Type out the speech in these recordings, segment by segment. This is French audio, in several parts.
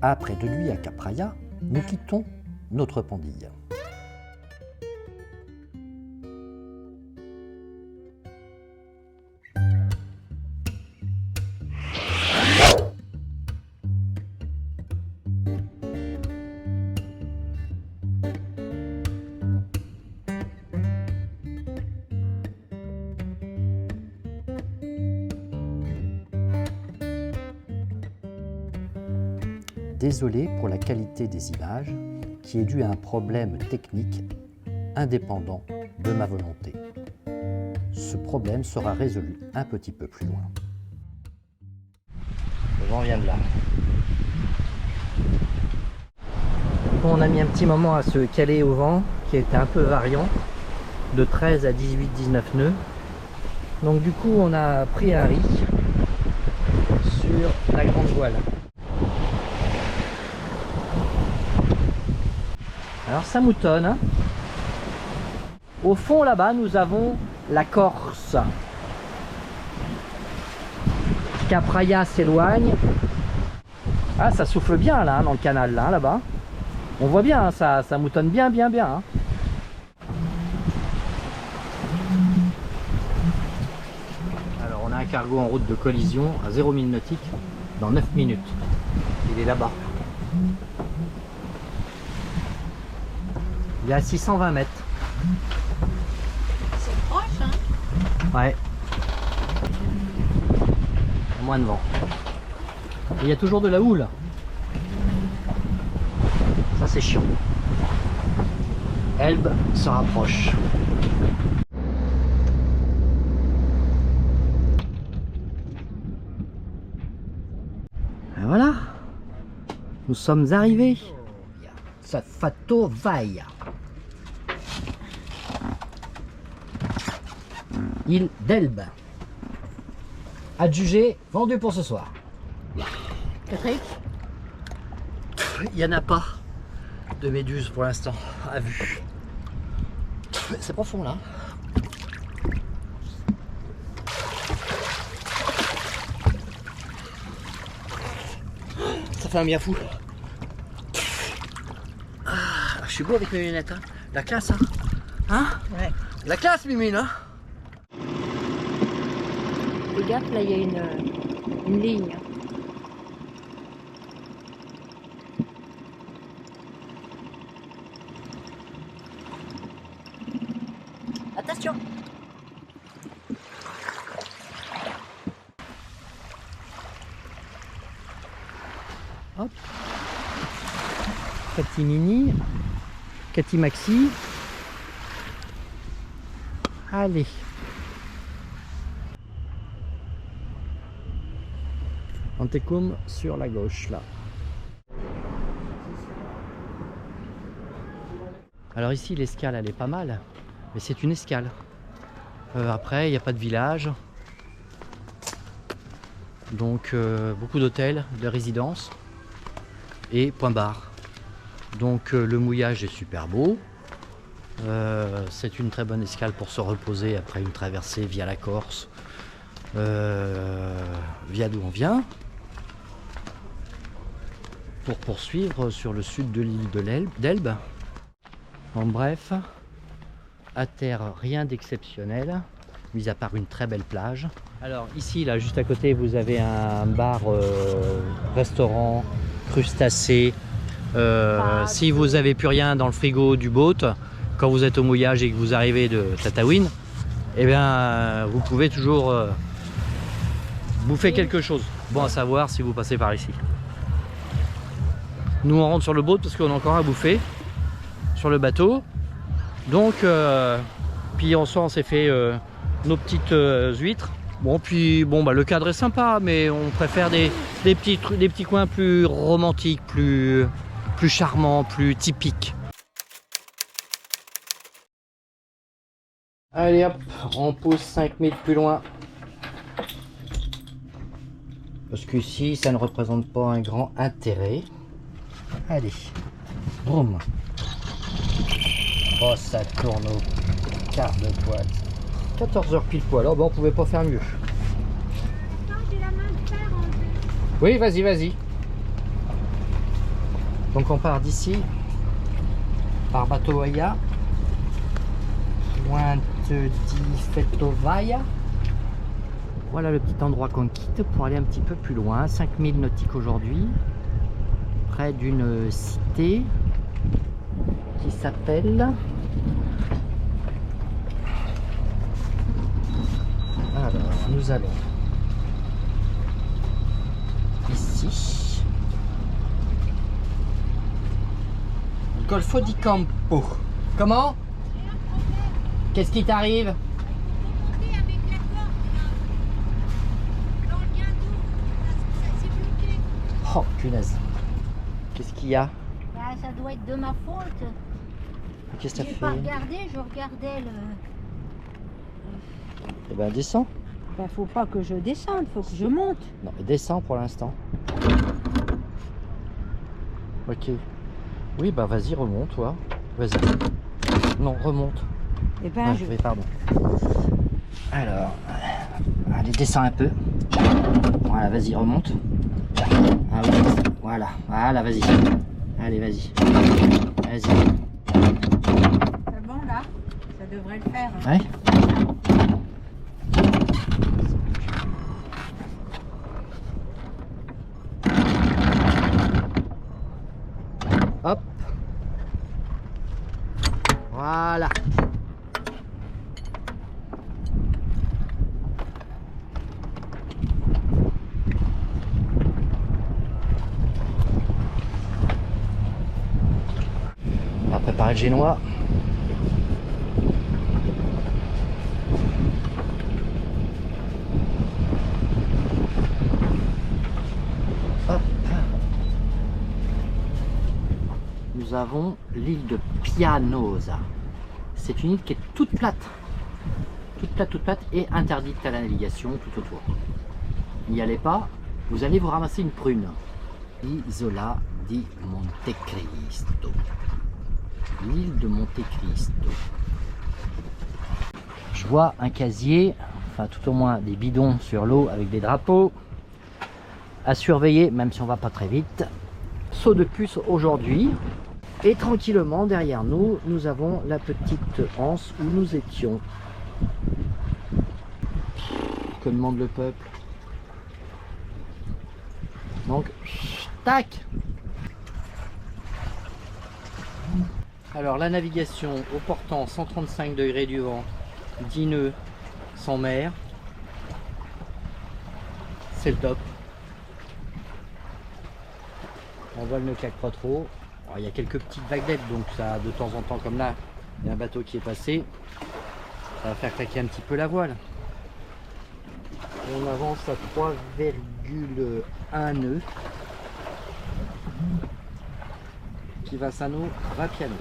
Après de lui à Capraia, nous quittons notre Pandille. Désolé pour la qualité des images qui est due à un problème technique indépendant de ma volonté. Ce problème sera résolu un petit peu plus loin. Le vent vient de là. On a mis un petit moment à se caler au vent qui était un peu variant, de 13 à 18-19 nœuds. Donc du coup on a pris un riz sur la grande voile. Alors ça moutonne, hein. Au fond là-bas nous avons la Corse. Capraia s'éloigne. Ah, ça souffle bien là, hein, dans le canal là-bas. On voit bien, hein, ça moutonne bien. Hein. Alors on a un cargo en route de collision à 0 000 nautiques dans 9 minutes. Il est là-bas. Il est à 620 mètres. C'est proche, hein? Ouais. Moins de vent. Et il y a toujours de la houle. Ça c'est chiant. Elbe se rapproche. Et voilà. Nous sommes arrivés. Safato Vaia. Île d'Elbe. Adjugé, vendu pour ce soir. Patrick? Il n'y en a pas de méduses pour l'instant à vue. C'est profond là. Ça fait un bien fou. Ah, je suis beau avec mes lunettes. Hein. La classe, hein? Hein? Ouais. La classe, Mimine, hein? Fais gaffe, là, il y a une ligne. Attention! Hop. Cathy Mini, Cathy Maxi. Allez. Antecum sur la gauche là. Alors ici l'escale elle est pas mal, mais c'est une escale. Après il n'y a pas de village. Donc beaucoup d'hôtels, de résidences et point barre. Donc le mouillage est super beau. C'est une très bonne escale pour se reposer après une traversée via la Corse, via d'où on vient, pour poursuivre sur le sud de l'île d'Elbe. En bref, à terre rien d'exceptionnel, mis à part une très belle plage. Alors ici, là, juste à côté, vous avez un bar, restaurant, crustacés. Si vous n'avez plus rien dans le frigo du boat, quand vous êtes au mouillage et que vous arrivez de Tataouine, eh bien, vous pouvez toujours bouffer quelque chose. Bon à savoir si vous passez par ici. Nous, on rentre sur le boat parce qu'on a encore à bouffer sur le bateau. Donc, puis en soi, on s'est fait nos petites huîtres. Bon, puis bon, bah, le cadre est sympa, mais on préfère des petits coins plus romantiques, plus charmants, plus typiques. Allez hop, on pousse 5 mètres plus loin. Parce qu'ici, ça ne représente pas un grand intérêt. Allez, boum. Oh, ça tourne au quart de poil. 14h pile poil, oh, ben, on pouvait pas faire mieux. J'ai la main de fer en fait. Oui, vas-y, vas-y. Donc on part d'ici par bateau Oia, Pointe di Fetovaia. Voilà le petit endroit qu'on quitte pour aller un petit peu plus loin, 5000 nautiques aujourd'hui, près d'une cité qui s'appelle... Alors, nous allons ici. Golfo di Campo. Comment? Qu'est-ce qui t'arrive? Oh, punaise. Qu'est-ce qu'il y a? Bah, ça doit être de ma faute. Qu'est-ce que t'as J'ai fait? pas regardé, je regardais le... Eh ben, descends. Bah, faut pas que je descende, faut que je monte. Non, descends pour l'instant. Ok. Oui, bah vas-y, remonte, toi. Vas-y. Non, remonte. Eh ben, Ah, je vais, pardon. Alors, allez, descends un peu. Voilà, vas-y, remonte. Ah oui, voilà, voilà, vas-y. Allez, vas-y. Vas-y. C'est bon là? Ça devrait le faire. Hein. Ouais. Hop. Voilà. On va préparer le génois. Hop. Nous avons l'île de Pianosa. C'est une île qui est toute plate. Toute plate et interdite à la navigation tout autour. N'y allez pas, vous allez vous ramasser une prune. Isola di Monte Cristo. L'île de Monte Cristo. Je vois un casier, enfin tout au moins des bidons sur l'eau avec des drapeaux. À surveiller, même si on va pas très vite. Saut de puce aujourd'hui. Et tranquillement derrière nous, nous avons la petite anse où nous étions. Que demande le peuple? Donc, tac. Alors la navigation au portant 135 degrés du vent, 10 nœuds sans mer, c'est le top. On voit le nœud claque pas trop. Alors, il y a quelques petites vaguelettes, donc ça de temps en temps comme là, il y a un bateau qui est passé, ça va faire claquer un petit peu la voile. Et on avance à 3,1 nœuds. Qui va Sano, va Piano.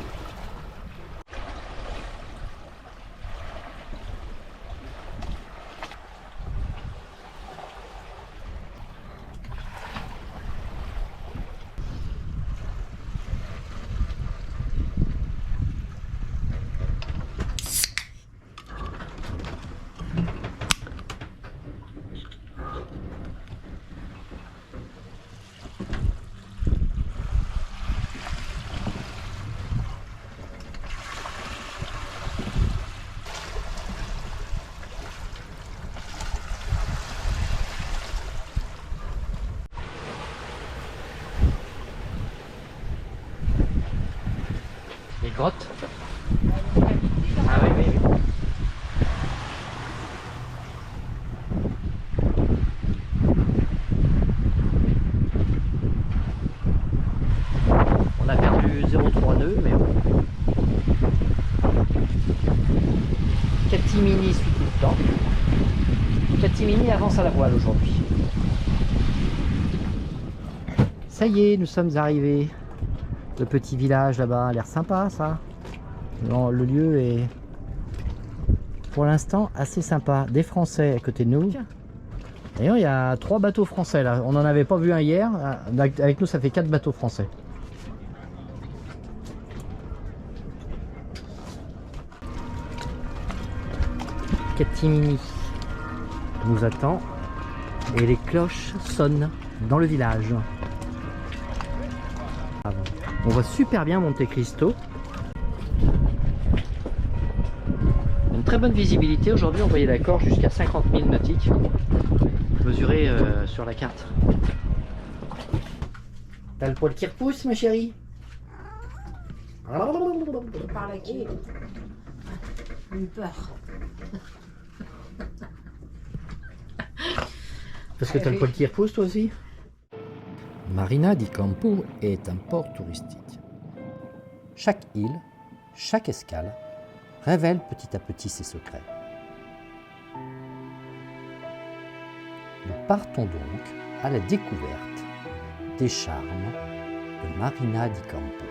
Les grottes. Ah oui, oui, oui. On a perdu 0,3 nœuds, mais bon. Catimini suit tout le temps. Catimini avance à la voile aujourd'hui. Ça y est, nous sommes arrivés. Le petit village là-bas a l'air sympa, ça. Non, le lieu est pour l'instant assez sympa. Des Français à côté de nous. D'ailleurs, il y a 3 bateaux français là. On n'en avait pas vu un hier. Avec nous, ça fait 4 bateaux français. Catimini nous attend et les cloches sonnent dans le village. On voit super bien Monte Cristo. Une très bonne visibilité. Aujourd'hui, on voyait la Corse jusqu'à 50 000 nautiques mesurés sur la carte. T'as le poil qui repousse, ma chérie? Par là qui j'ai eu peur. Parce que t'as le poil qui repousse, toi aussi? Marina di Campo est un port touristique. Chaque île, chaque escale, révèle petit à petit ses secrets. Nous partons donc à la découverte des charmes de Marina di Campo.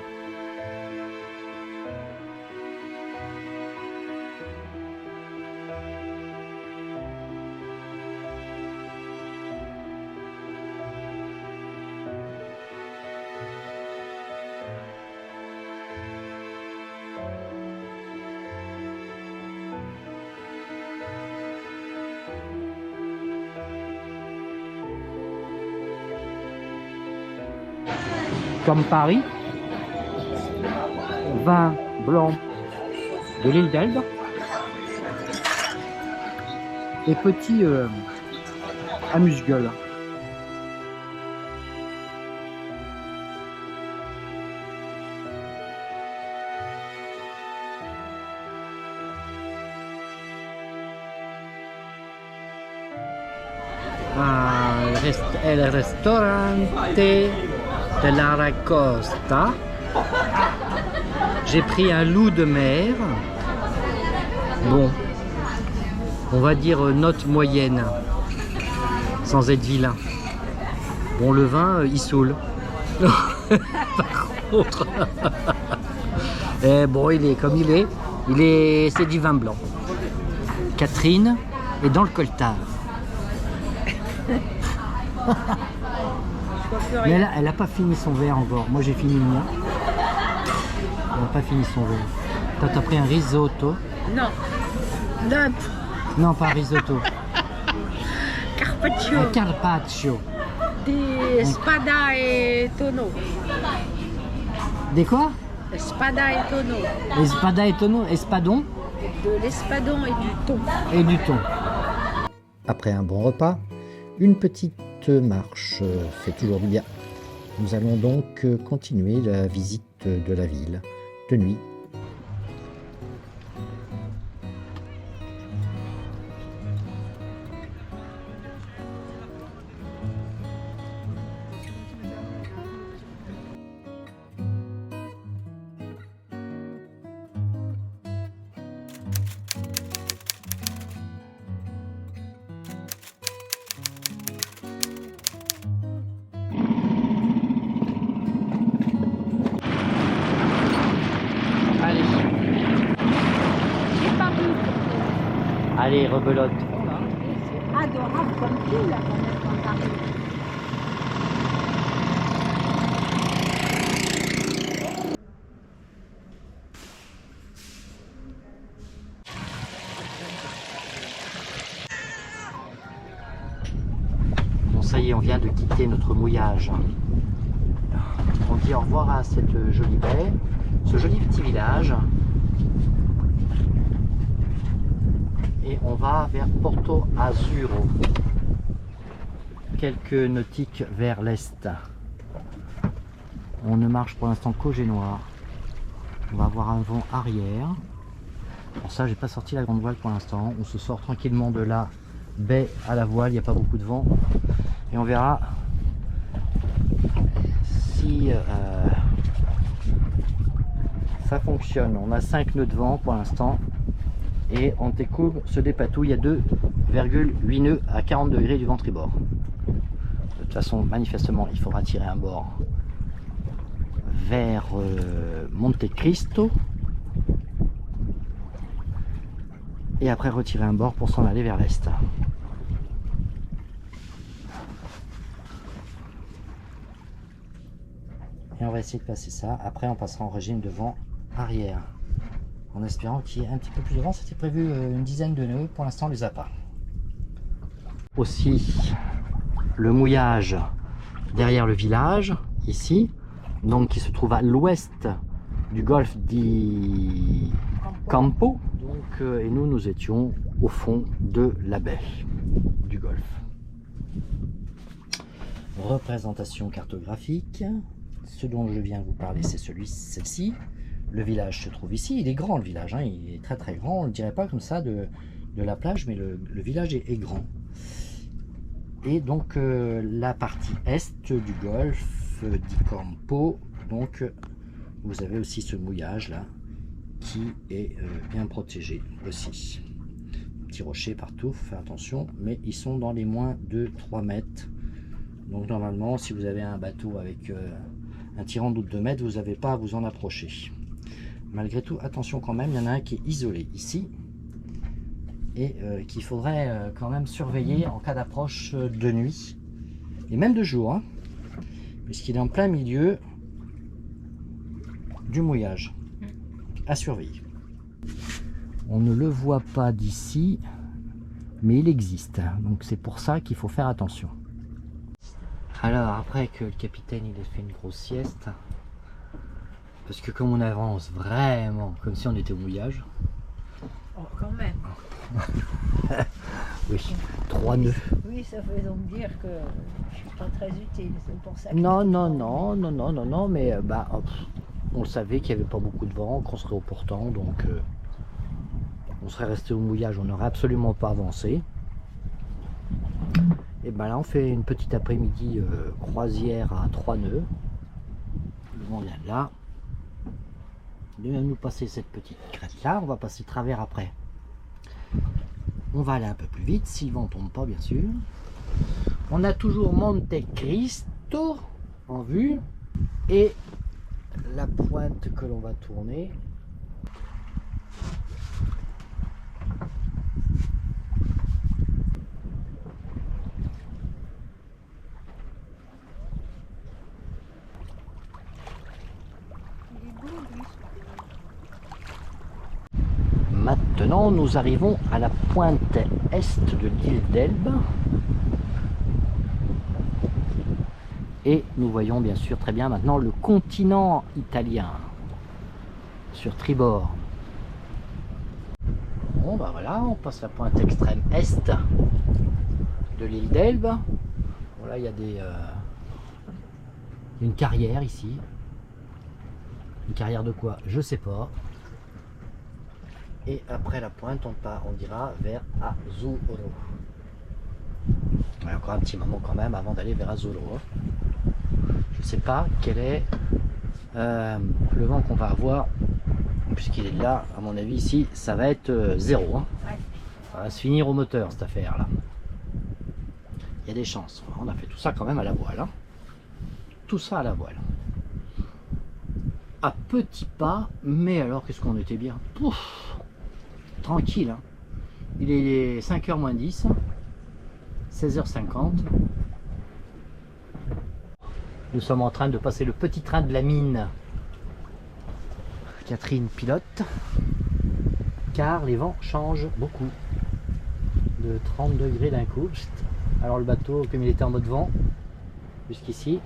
Comme Paris, vin blanc de l'île d'Elbe et petit amuse-gueule. El restaurante de la Costa. J'ai pris un loup de mer. Bon, on va dire note moyenne, sans être vilain. Bon, le vin, il saoule. Par contre, bon, il est comme il est, c'est du vin blanc. Catherine est dans le coltard. Mais elle n'a pas fini son verre encore. Moi j'ai fini le mien. Elle n'a pas fini son verre. Toi t'as pris un risotto? Non. Non, pas un risotto. Carpaccio. Un carpaccio. Des spada et tonneau. Des quoi? Spada et tonneau. Espada et tonneau. Espadon? De l'espadon et du thon. Et du thon. Après un bon repas, une petite marche fait toujours du bien. Nous allons donc continuer la visite de la ville de nuit. Allez, rebelote. C'est adorable comme tout là quand t'arrives. Bon, ça y est, on vient de quitter notre mouillage. On dit au revoir à cette jolie baie, ce joli petit village. Et on va vers Porto Azzurro, quelques nautiques vers l'est. On ne marche pour l'instant qu'au Génois. On va avoir un vent arrière. Pour ça, j'ai pas sorti la grande voile pour l'instant. On se sort tranquillement de la baie à la voile, il n'y a pas beaucoup de vent. Et on verra si ça fonctionne. On a 5 nœuds de vent pour l'instant. Et on découvre ce dépatouille à 2,8 nœuds à 40 degrés du vent tribord. De toute façon, manifestement, il faudra tirer un bord vers Monte Cristo et après retirer un bord pour s'en aller vers l'est. Et on va essayer de passer ça. Après, on passera en régime de vent arrière, en espérant qu'il y ait un petit peu plus de vent. C'était prévu une dizaine de nœuds, pour l'instant on les a pas. Aussi le mouillage derrière le village, ici, donc qui se trouve à l'ouest du golfe di Campo. Donc, et nous étions au fond de la baie du golfe. Représentation cartographique. Ce dont je viens vous parler, c'est celle-ci. Le village se trouve ici. Il est grand, le village, hein. Il est très très grand. On ne le dirait pas comme ça de la plage, mais le village est grand. Et donc la partie est du golfe di Campo, donc vous avez aussi ce mouillage là qui est bien protégé aussi. Petits rochers partout, faites attention, mais ils sont dans les moins de 3 mètres. Donc normalement, si vous avez un bateau avec un tirant d'eau de 2 mètres, vous n'avez pas à vous en approcher. Malgré tout, attention quand même, il y en a un qui est isolé ici et qu'il faudrait quand même surveiller en cas d'approche de nuit et même de jour, hein, puisqu'il est en plein milieu du mouillage à surveiller. On ne le voit pas d'ici, mais il existe, donc c'est pour ça qu'il faut faire attention. Alors après que le capitaine il ait fait une grosse sieste, parce que comme on avance vraiment comme si on était au mouillage. Oh, quand même. Oui, 3 nœuds. Oui, ça veut donc dire que je suis pas très utile, c'est pour ça que... Non, mais on savait qu'il n'y avait pas beaucoup de vent, qu'on serait au portant, donc on serait resté au mouillage, on n'aurait absolument pas avancé. Et ben là on fait une petite après-midi croisière à 3 nœuds. Le vent vient de là. Il vient nous passer cette petite crête là, on va passer travers après. On va aller un peu plus vite, si le vent tombe pas bien sûr. On a toujours Monte Cristo en vue et la pointe que l'on va tourner. Maintenant, nous arrivons à la pointe est de l'île d'Elbe. Et nous voyons bien sûr très bien maintenant le continent italien sur tribord. Bon, ben voilà, on passe la pointe extrême est de l'île d'Elbe. Bon, là, il y a une carrière ici. Une carrière de quoi? Je sais pas. Et après la pointe, on dira vers Azzurro. Il y a encore un petit moment quand même avant d'aller vers Azzurro. Je ne sais pas quel est le vent qu'on va avoir, puisqu'il est là, à mon avis, ici, ça va être 0. Hein. Ça va se finir au moteur, cette affaire-là. Il y a des chances. On a fait tout ça quand même à la voile. Hein. Tout ça à la voile. À petits pas, mais alors qu'est-ce qu'on était bien. Pouf, tranquille, hein. Il est 5h moins 10, 16h50. Nous sommes en train de passer le petit train de la mine. Catherine pilote, car les vents changent beaucoup. De 30 degrés d'un coup. Alors le bateau, comme il était en mode vent, jusqu'ici.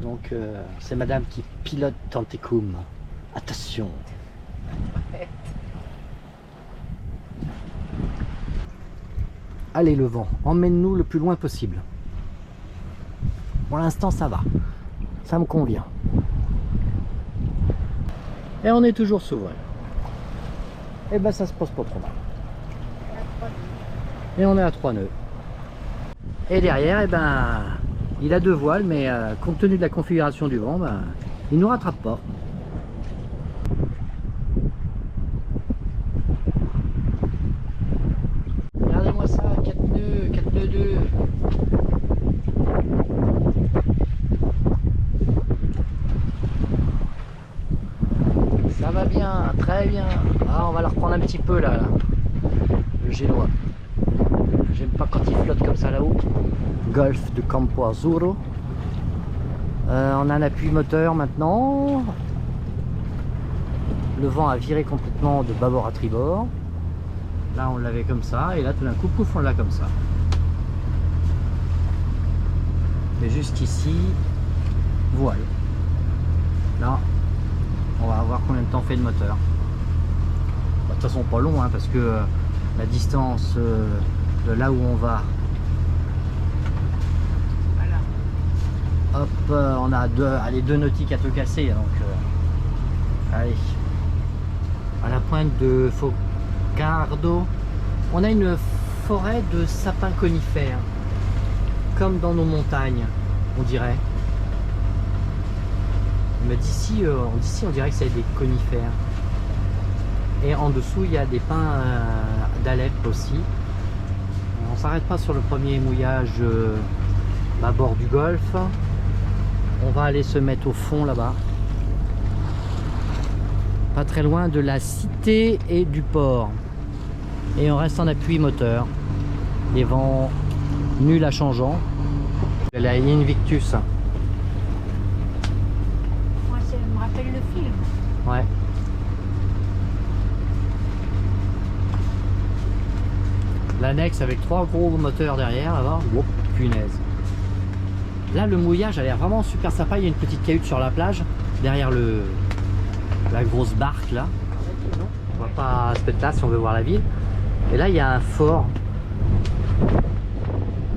Donc c'est madame qui pilote Tentecum. Attention. Allez le vent, emmène-nous le plus loin possible. Pour l'instant ça va, ça me convient. Et on est toujours sous voile. Et ben ça se pose pas trop mal. Et on est à 3 nœuds. Et derrière, et ben il a 2 voiles, mais compte tenu de la configuration du vent, ben, il ne nous rattrape pas. Regardez-moi ça, 4 nœuds 2. Ça va bien, très bien. Ah, on va la reprendre un petit peu là. Le génois. J'aime pas quand il flotte comme ça là-haut. Golfe de Campo Azzurro. On a un appui moteur maintenant. Le vent a viré complètement de bâbord à tribord. Là on l'avait comme ça et là tout d'un coup pouf on l'a comme ça. Et jusqu'ici voile. Là, on va voir combien de temps fait le moteur. De toute façon pas long, hein, parce que la distance de là où on va, hop, on a deux nautiques à te casser, donc allez, à la pointe de Focardo, on a une forêt de sapins conifères, comme dans nos montagnes, on dirait. Mais d'ici, on dirait que c'est des conifères. Et en dessous, il y a des pins d'Alep aussi. On s'arrête pas sur le premier mouillage à bord du golfe. On va aller se mettre au fond là-bas. Pas très loin de la cité et du port. Et on reste en appui moteur. Les vents nuls à changeant. La Invictus. Moi, ça me rappelle le film. Ouais. L'annexe avec 3 gros moteurs derrière là-bas. Oh, punaise. Là, le mouillage a l'air vraiment super sympa. Il y a une petite cahute sur la plage derrière la grosse barque là. On va pas se mettre là si on veut voir la ville. Et là, il y a un fort.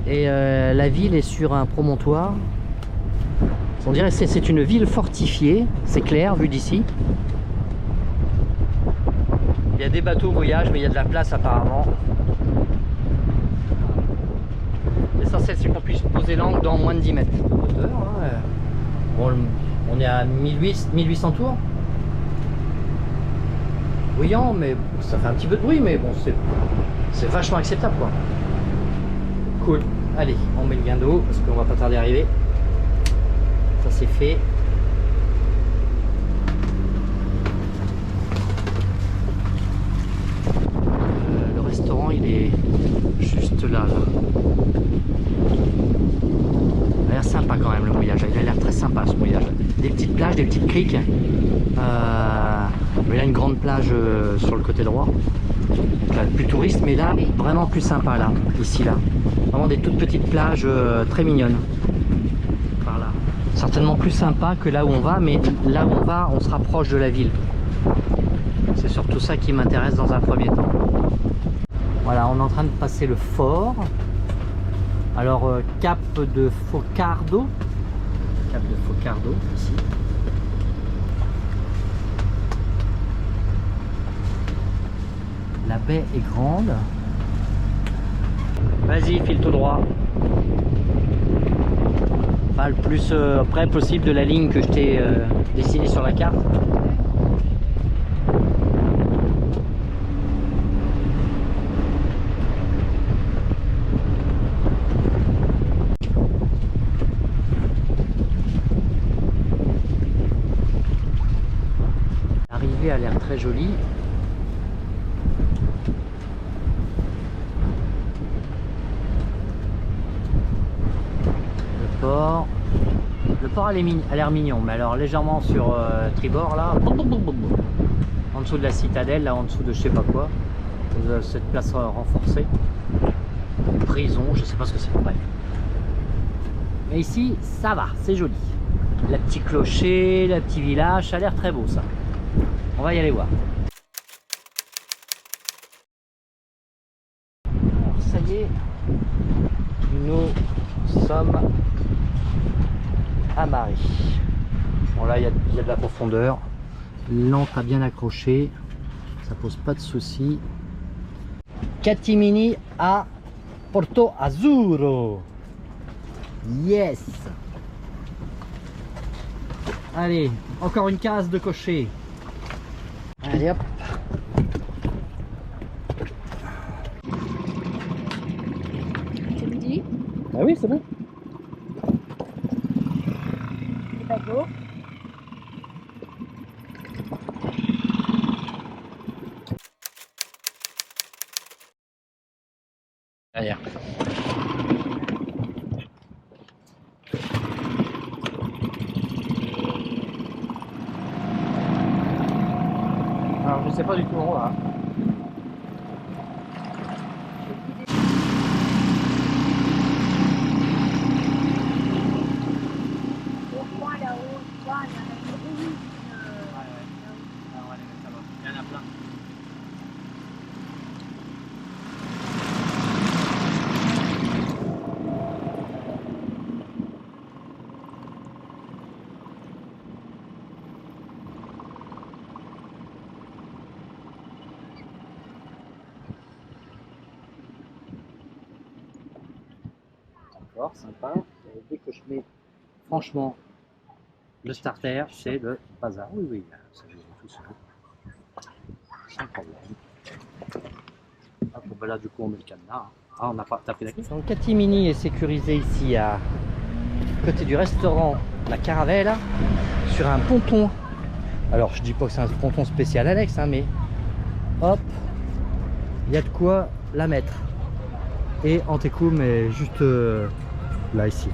Et la ville est sur un promontoire. On dirait que c'est une ville fortifiée. C'est clair vu d'ici. Il y a des bateaux au mouillage, mais il y a de la place apparemment. L'essentiel, c'est qu'on puisse poser l'ancre dans moins de 10 mètres de hauteur. Hein. Bon, on est à 1800 tours. Bruyant, mais ça fait un petit peu de bruit, mais bon, c'est vachement acceptable, quoi. Cool. Allez, on met le gain d'eau parce qu'on va pas tarder à arriver. Ça c'est fait. Le restaurant, il est juste là. Il a l'air sympa quand même le mouillage. Il a l'air très sympa ce mouillage. Des petites plages, des petites criques. Il y a une grande plage sur le côté droit. Donc là, plus touriste, mais là vraiment plus sympa là, ici là. Vraiment des toutes petites plages très mignonnes. Par là. Certainement plus sympa que là où on va, mais là où on va, on se rapproche de la ville. C'est surtout ça qui m'intéresse dans un premier temps. Voilà, on est en train de passer le fort. Alors cap de Focardo. Cap de Focardo ici. La baie est grande. Vas-y, file tout droit. Enfin, le plus près possible de la ligne que je t'ai dessinée sur la carte. L'arrivée a l'air très jolie. Le port a l'air mignon, mais alors légèrement sur tribord là, en dessous de la citadelle, là en dessous de je sais pas quoi, cette place renforcée, prison, je sais pas ce que c'est, bref. Mais ici ça va, c'est joli. Le petit clocher, le petit village, ça a l'air très beau ça. On va y aller voir. Alors, ça y est, nous sommes à Mari. Bon là il y a de la profondeur, l'ancre a bien accroché, ça pose pas de soucis. Catimini à Porto Azzurro. Yes. Allez, encore une case de cocher. Allez hop. Tu me dis? Ah oui, c'est bon. Les bateaux. Derrière. Alors je sais pas du tout en haut là. Au moins là. d'accord, sympa. Et dès que je mets franchement le starter, c'est le bazar. Oui, oui, ça vient tout seul. Sans problème. Hop, ben là, du coup, on met le cadenas. Hein. Ah, on n'a pas tapé la clé. Donc, Catimini est sécurisé ici à côté du restaurant La Caravelle, sur un ponton. Alors, je dis pas que c'est un ponton spécial Alex, hein, mais hop, il y a de quoi la mettre. Et Antekum est juste là, ici.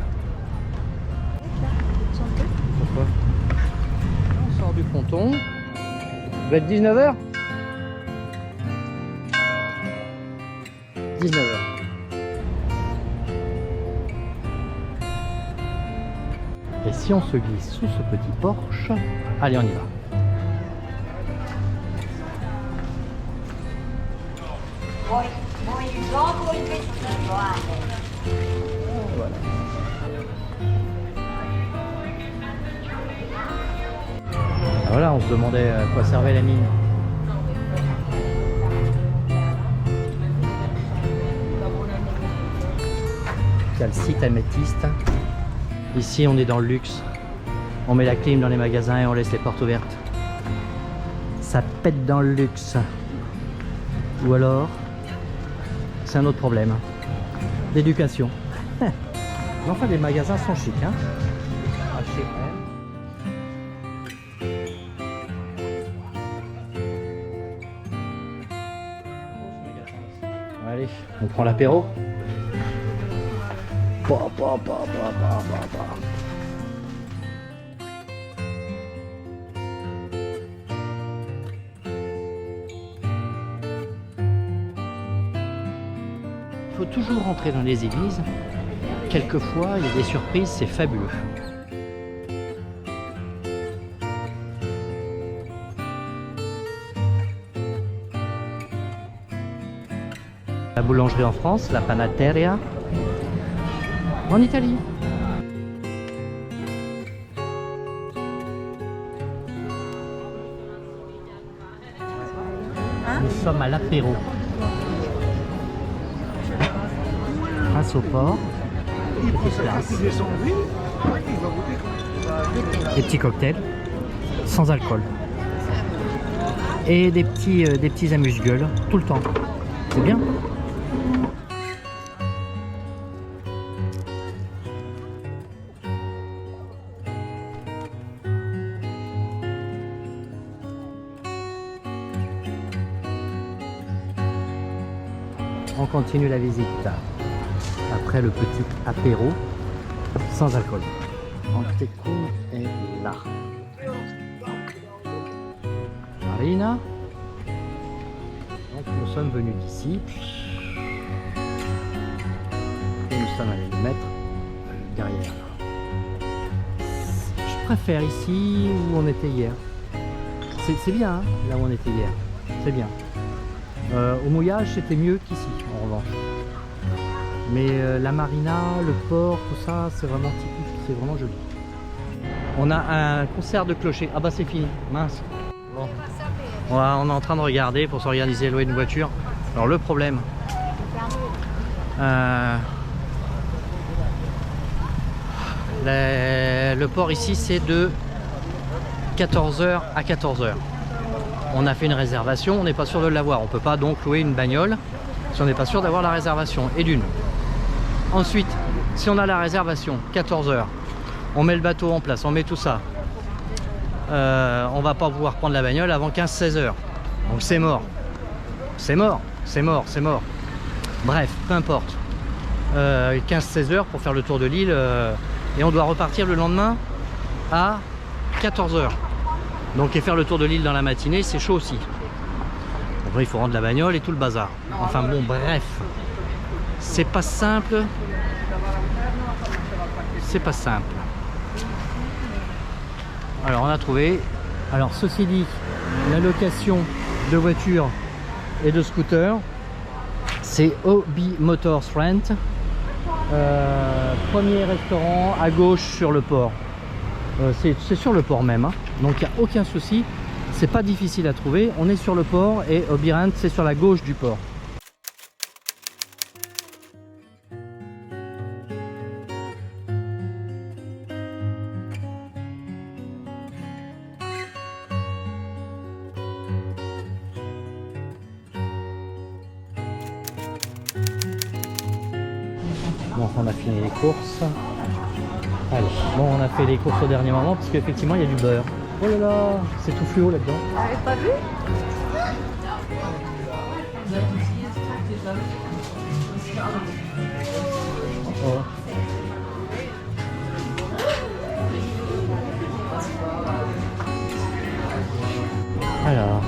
Pourquoi? On sort du ponton. Il va être 19h. 19h. Et si on se glisse sous ce petit porche, allez, on y va. Voilà. Voilà, on se demandait à quoi servait la mine. Calcite, améthyste. Ici, on est dans le luxe. On met la clim dans les magasins et on laisse les portes ouvertes. Ça pète dans le luxe. Ou alors, c'est un autre problème. D'éducation. Mais enfin, les magasins sont chics, hein. Ah, chic, ouais. Allez, on prend l'apéro. Il faut toujours rentrer dans les églises. Quelquefois, il y a des surprises, c'est fabuleux. La boulangerie en France, la Panateria. En Italie. Nous sommes à l'apéro. Grâce au port. Petite place. Des petits cocktails sans alcool. Et des petits amuse-gueules tout le temps. C'est bien. On continue la visite après le petit apéro sans alcool. Antekum est là. Marina. Donc nous sommes venus d'ici et nous sommes allés nous mettre derrière. Je préfère ici où on était hier. C'est bien hein, là où on était hier. C'est bien. Au mouillage c'était mieux qu'ici en revanche. Mais la marina, le port, tout ça c'est vraiment typique, c'est vraiment joli. On a un concert de clocher. Ah bah c'est fini, mince. Bon. On est en train de regarder pour s'organiser louer une voiture. Alors le problème, le port ici c'est de 14h à 14h. On a fait une réservation, on n'est pas sûr de l'avoir. On ne peut pas donc louer une bagnole si on n'est pas sûr d'avoir la réservation. Et d'une. Ensuite, si on a la réservation, 14h, on met le bateau en place, on met tout ça. On va pas pouvoir prendre la bagnole avant 15-16h. Donc c'est mort. C'est mort, c'est mort, c'est mort. Bref, peu importe. 15-16h pour faire le tour de l'île. Et on doit repartir le lendemain à 14h. Donc et faire le tour de l'île dans la matinée, c'est chaud aussi. Après il faut rendre la bagnole et tout le bazar. Enfin bon, bref. C'est pas simple. C'est pas simple. Alors on a trouvé. Alors ceci dit, la location de voitures et de scooters, c'est Hobby Motors Rent. Premier restaurant à gauche sur le port. C'est sur le port même, hein. Donc il n'y a aucun souci, c'est pas difficile à trouver. On est sur le port et Hobby Rent c'est sur la gauche du port. Bon, on a fini les courses. Allez, bon, on a fait les courses au dernier moment parce qu'effectivement il y a du beurre. Oh là là, c'est tout fluo là-dedans. Vous n'avez pas vu? Oh. Alors,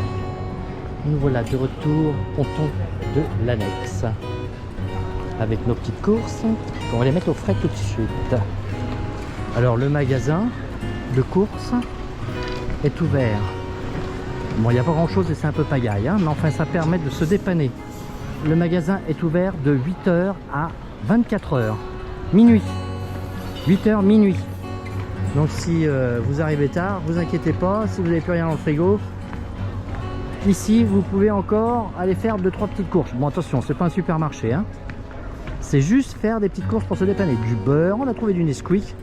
nous voilà de retour au ponton de l'annexe avec nos petites courses. On va les mettre au frais tout de suite. Alors, le magasin de courses est ouvert. Bon, il n'y a pas grand chose et c'est un peu pagaille, hein, mais enfin ça permet de se dépanner. Le magasin est ouvert de 8h à 24h, minuit. 8h, minuit. Donc si vous arrivez tard, vous inquiétez pas, si vous n'avez plus rien dans le frigo, ici vous pouvez encore aller faire 2-3 petites courses. Bon, attention, c'est pas un supermarché, hein. C'est juste faire des petites courses pour se dépanner. Du beurre, on a trouvé du Nesquik.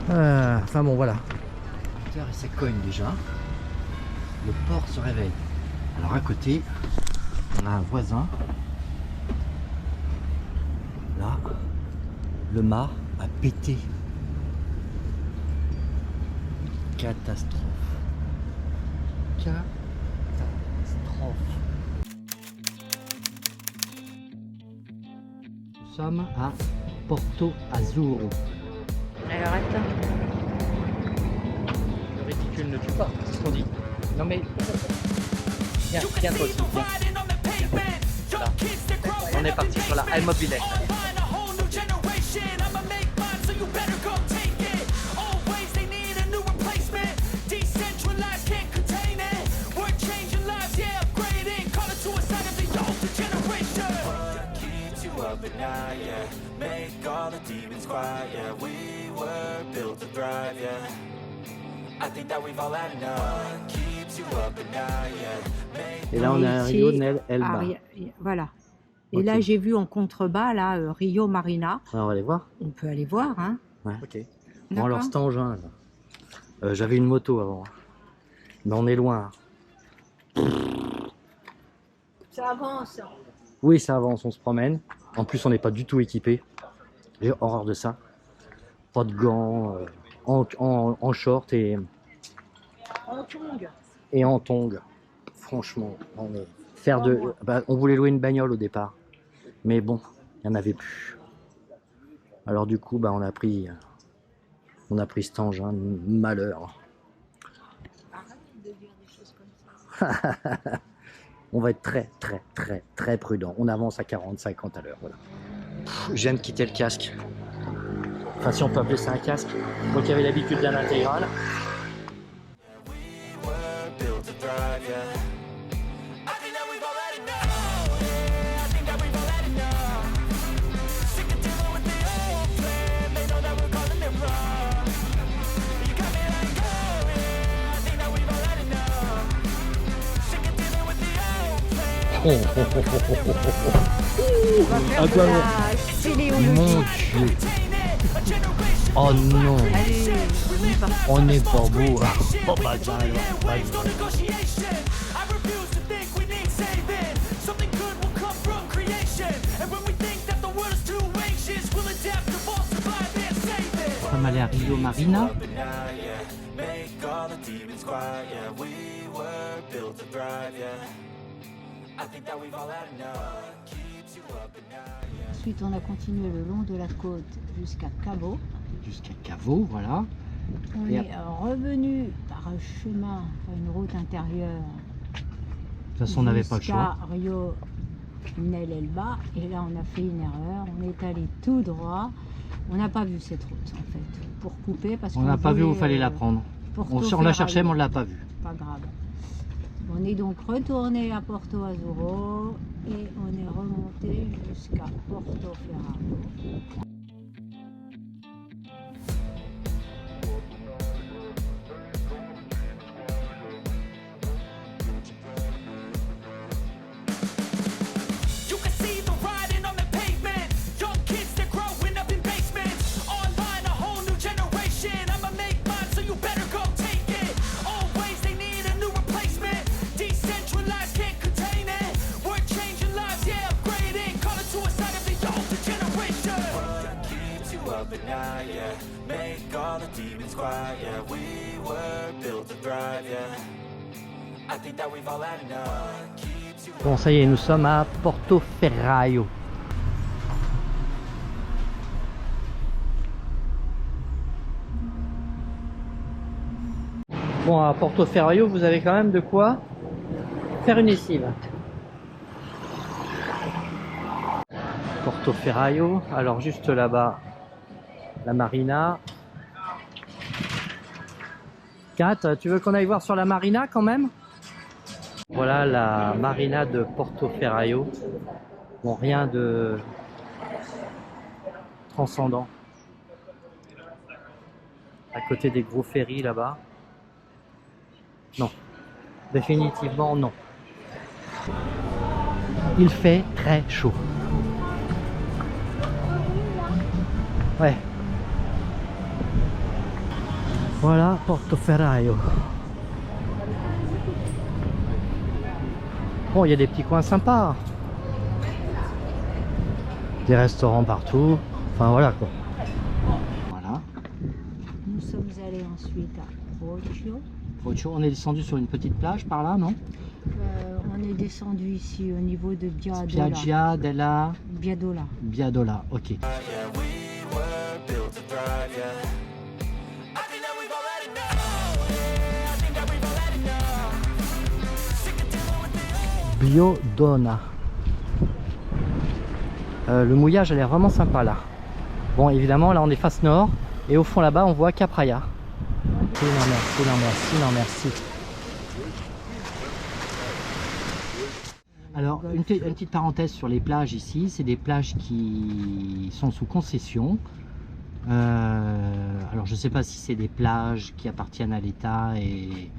Enfin bon, voilà. Et ça cogne déjà. Le porc se réveille. Alors à côté, on a un voisin. Là, le mât a pété. Catastrophe. Catastrophe. Nous sommes à Porto Azzurro. Alors attends. Le réticule ne tue pas, c'est ce qu'on dit. Non mais... Viens, viens toi aussi, viens. Là. On est parti sur la Almobile. Et là on est à Rio Elba. Voilà. Et Ok. là j'ai vu en contrebas là Rio Marina. Alors, on va aller voir. On peut aller voir, hein. Ouais. Ok. Bon D'accord. alors cet engin, là. J'avais une moto avant. Mais on est loin. Ça avance. Oui, ça avance, on se promène. En plus, on n'est pas du tout équipé. J'ai horreur de ça. Pas de gants, en short et En tongue. en tongs. Franchement, on voulait louer une bagnole au départ. Mais bon, il n'y en avait plus. Alors du coup, on a pris cet engin, malheur. Arrête de dire des choses comme ça. On va être très très très très prudent. On avance à 40-50 à l'heure. Voilà. Je viens de quitter le casque. Enfin, si on peut appeler ça un casque. Moi qui avais l'habitude d'un intégral. À quoi Mon Dieu. Oh non. Allez, On n'est pas beau. Oh bah ça alors. On va aller à Rio Marina. Ensuite, on a continué le long de la côte jusqu'à Cabo. Jusqu'à Cavo, voilà. On Et est revenu par un chemin, enfin une route intérieure. De toute façon, on n'avait pas le choix. Jusqu'à Rio Elba. Et là, on a fait une erreur. On est allé tout droit. On n'a pas vu cette route, en fait, pour couper. Parce On n'a pas vu où il fallait la prendre. On la cherchait, mais on ne l'a pas vue. Pas grave. On est donc retourné à Porto Azzurro et on est remonté jusqu'à Portoferraio. Generation make all the demons quiet. Yeah, we were built to thrive. Yeah, I think that we've all had enough. Keeps you Bon, ça y est, nous sommes à Portoferraio. Bon, à Portoferraio, vous avez quand même de quoi faire une lessive. Portoferraio, alors juste là-bas, la marina. Kat, tu veux qu'on aille voir sur la marina quand même? Voilà la marina de Portoferraio. Bon, rien de transcendant. À côté des gros ferries là-bas. Non, définitivement non. Il fait très chaud. Ouais. Voilà Portoferraio. Bon, il y a des petits coins sympas. Des restaurants partout. Enfin voilà quoi. Voilà. Nous sommes allés ensuite à Poggio. On est descendu sur une petite plage par là, non? On est descendu ici au niveau de Biadola. Spiaggia della Biadola. Biadola, ok. yeah, we were built to thrive. Yeah, I think that we've all had enough. Yeah, I think that we've all had enough. Sick of dealing with the Biodona. Le mouillage a l'air vraiment sympa là. Bon, évidemment, là on est face nord et au fond là-bas on voit Capraia. Non merci, non merci, non merci. Alors, une petite parenthèse sur les plages ici, c'est des plages qui sont sous concession. Alors je ne sais pas si c'est des plages qui appartiennent à l'État et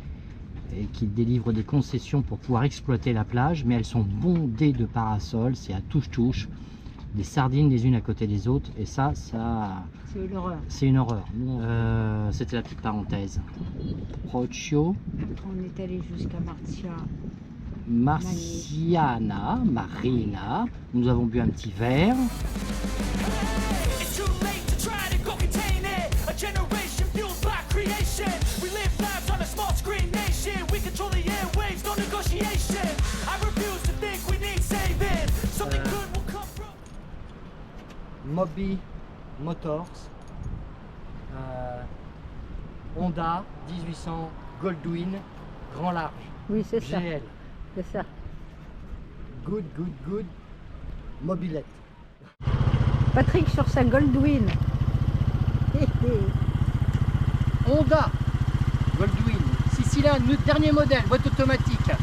qui délivrent des concessions pour pouvoir exploiter la plage, mais elles sont bondées de parasols, c'est à touche-touche, des sardines les unes à côté des autres, et ça C'est une horreur. c'est une horreur. C'était la petite parenthèse. Poggio, On est allé jusqu'à Marciana, Marina. Nous avons bu un petit verre. It's too late to try to go contain it. A generation fueled by creation. We live lives on a small screen nation. We control the airwaves, no negotiation. I refuse to think we need saving. Something good will come from. Moby Motors, Honda 1800 Goldwyn, grand large, Oui, c'est ça. GL, C'est ça. good, mobilette. Patrick sur sa Goldwyn. Honda Goldwyn, 6 cylindres, dernier modèle, boîte automatique. If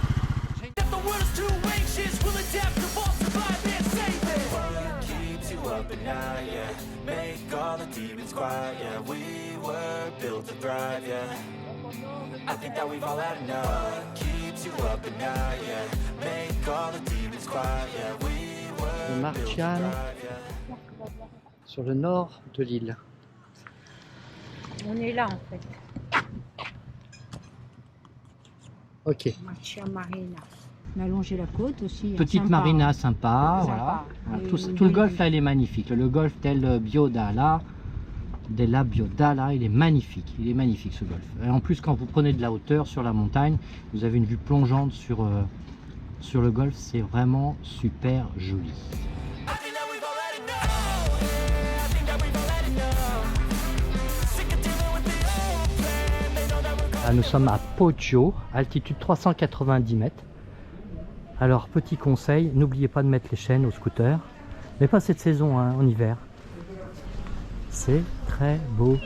the world's too anxious, we'll adapt to all survive and save it. What keeps you up at night, yeah. Make all the demons quiet, yeah. We were built to thrive, yeah. I think that we've all had enough. What keeps you up at night, yeah. Make all the demons quiet, yeah. We were Le built to Marciano, thrive, yeah. sur le nord de l'île. On est là en fait. Ok. Marcia Marina. On a longé la côte aussi. Petite sympa. marina sympa, Sympa. voilà. Voilà, Et tout le golfe là il est magnifique. Le golfe della Biodala, il est magnifique. Il est magnifique ce golfe. Et en plus quand vous prenez de la hauteur sur la montagne, vous avez une vue plongeante sur le golfe. C'est vraiment super joli. I think that we've all had enough. Yeah, I think that we've all had enough. Sick of dealing with the old plan. They know that we're gonna. Là, nous sommes à Poggio, altitude 390 mètres. Alors petit conseil, n'oubliez pas de mettre les chaînes au scooter. Mais pas cette saison, hein, en hiver. C'est très beau.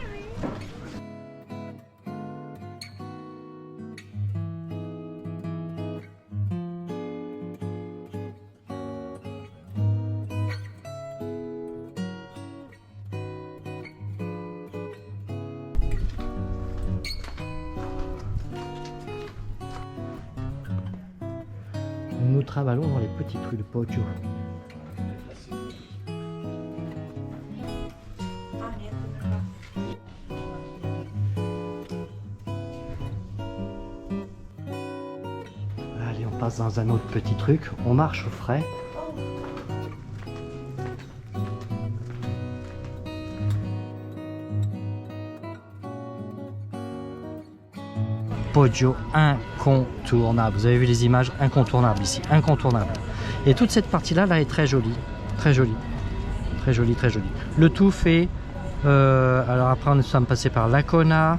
Nous travaillons dans les petites rues de Poggio. Allez, on passe dans un autre petit truc. On marche au frais. Poggio incontournable. Vous avez vu les images, incontournables ici, incontournable. Et toute cette partie-là là, est très jolie, très jolie, très jolie, très jolie. Le tout fait, alors après nous sommes passés par Lacona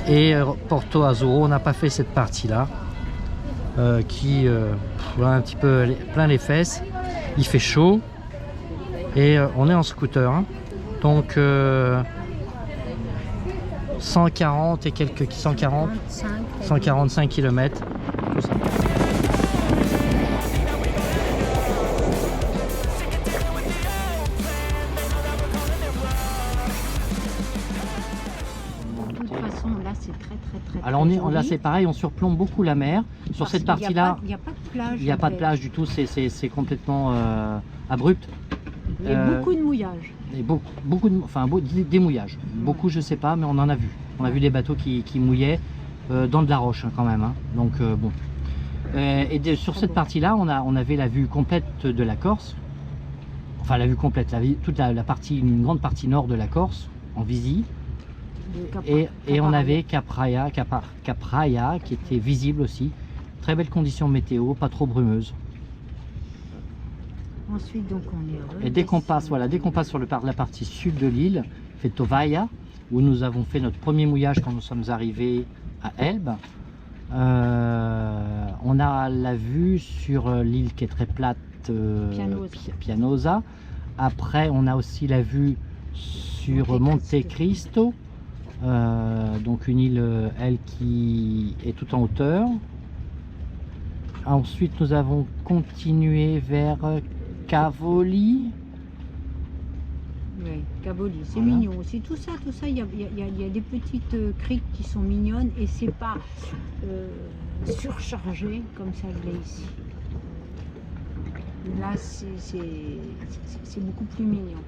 et Porto Azzurro. On n'a pas fait cette partie-là qui a un petit peu plein les fesses. Il fait chaud et on est en scooter, hein. Donc 140 et quelques 145 km. Tout ça. De toute façon, là c'est très Alors là c'est pareil, on surplombe beaucoup la mer. Sur cette partie-là, il n'y a pas de plage. il n'y a pas de plage du tout, c'est complètement abrupt. Il y a beaucoup de mouillages. Et des mouillages. Beaucoup je sais pas, mais on en a vu. On a vu des bateaux qui mouillaient dans de la roche, hein, quand même. Hein. Donc bon. Sur cette partie-là, on avait la vue complète de la Corse. Enfin la vue complète, toute la partie, une grande partie nord de la Corse, en visible. Et on avait Capraia qui était visible aussi. Très belles conditions météo, pas trop brumeuses. Ensuite, donc on est et dès qu'on passe sur la partie sud de l'île, fait Tovaia, où nous avons fait notre premier mouillage quand nous sommes arrivés à Elbe. On a la vue sur l'île qui est très plate, Pianosa. Après, on a aussi la vue sur Monte Cristo, donc une île, elle, qui est tout en hauteur. Ensuite, nous avons continué vers Cavoli. Oui, Cavoli, c'est voilà. mignon aussi. Tout ça, il y a des petites criques qui sont mignonnes et c'est pas surchargé comme ça je l'ai ici. Là, c'est beaucoup plus mignon.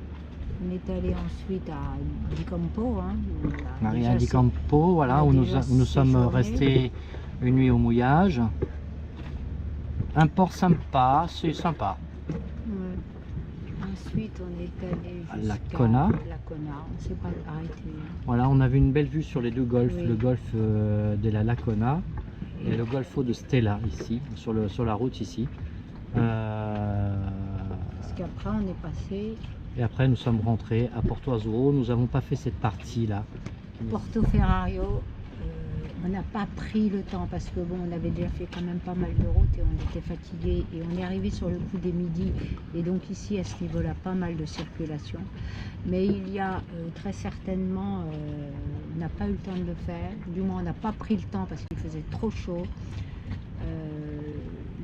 On est allé ensuite à Di Campo, hein, Maria Di Campo, voilà, où nous sommes restés une nuit au mouillage. Un port sympa, c'est sympa. Ouais. Ensuite, on est allé à jusqu'à Lacona. On s'est pas arrêté. Voilà, on avait une belle vue sur les deux golfs, Oui. le golfe de la Lacona et le golfo de Stella ici, sur la route ici. Parce qu'après, on est passé Et après, nous sommes rentrés à Porto Azzurro. Nous n'avons pas fait cette partie-là. Portoferraio. On n'a pas pris le temps parce que bon, on avait déjà fait quand même pas mal de route et on était fatigué et on est arrivé sur le coup des midis et donc ici à ce niveau-là pas mal de circulation, mais il y a très certainement, on n'a pas eu le temps de le faire, du moins on n'a pas pris le temps parce qu'il faisait trop chaud,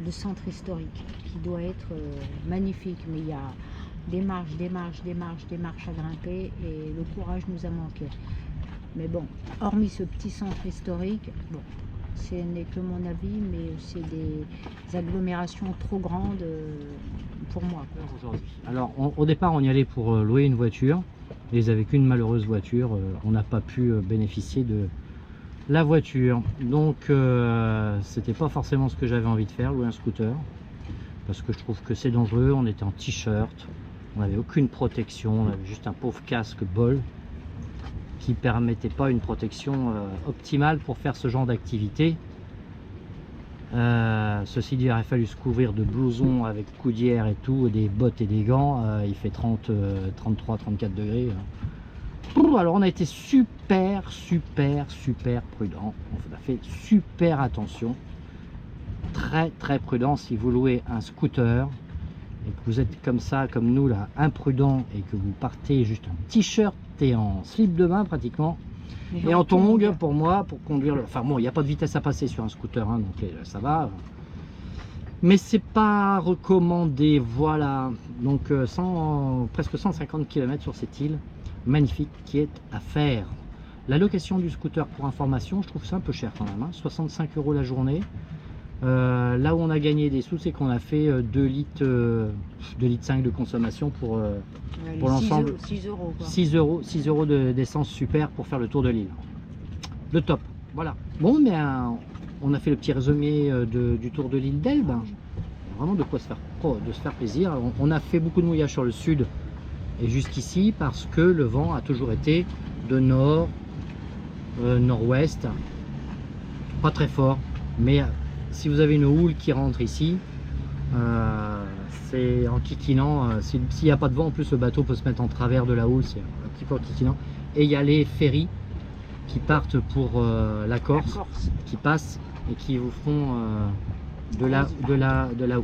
le centre historique qui doit être magnifique, mais il y a des marches à grimper et le courage nous a manqué. Mais bon, hormis ce petit centre historique, bon, ce n'est que mon avis, mais c'est des agglomérations trop grandes pour moi, quoi. Alors, au départ, on y allait pour louer une voiture. Et avec une malheureuse voiture, on n'a pas pu bénéficier de la voiture. Donc, c'était pas forcément ce que j'avais envie de faire, louer un scooter. Parce que je trouve que c'est dangereux. On était en t-shirt, on n'avait aucune protection, on avait juste un pauvre casque bol qui permettait pas une protection optimale pour faire ce genre d'activité. Ceci dit, il aurait fallu se couvrir de blousons avec coudière et tout, des bottes et des gants. Il fait 33, 34 degrés. Alors on a été super prudent. On a fait super attention. Très prudent si vous louez un scooter et que vous êtes comme ça, comme nous là, imprudent et que vous partez juste en t-shirt et en slip de bain pratiquement et en tongs pour moi pour conduire enfin bon, il n'y a pas de vitesse à passer sur un scooter, hein, donc ça va, mais c'est pas recommandé. Voilà, donc presque 150 km sur cette île magnifique qui est à faire. La location du scooter, pour information, je trouve ça un peu cher quand même, hein, 65 € la journée. Là où on a gagné des sous, c'est qu'on a fait 2 litres 5 de consommation pour l'ensemble. 6 euros d'essence super pour faire le tour de l'île. Le top. Voilà. Bon, mais on a fait le petit résumé du tour de l'île d'Elbe. Vraiment de quoi se faire plaisir. On a fait beaucoup de mouillages sur le sud et jusqu'ici parce que le vent a toujours été de nord nord-ouest, pas très fort, mais si vous avez une houle qui rentre ici, c'est en kikinant, s'il n'y a pas de vent, en plus le bateau peut se mettre en travers de la houle, c'est un petit peu en kikinant. Et il y a les ferries qui partent pour la Corse, qui passent et qui vous font de la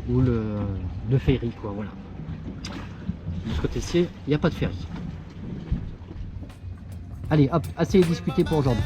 houle de ferry, quoi, voilà. De ce côté-ci, il n'y a pas de ferry. Allez, hop, assez discuté pour aujourd'hui.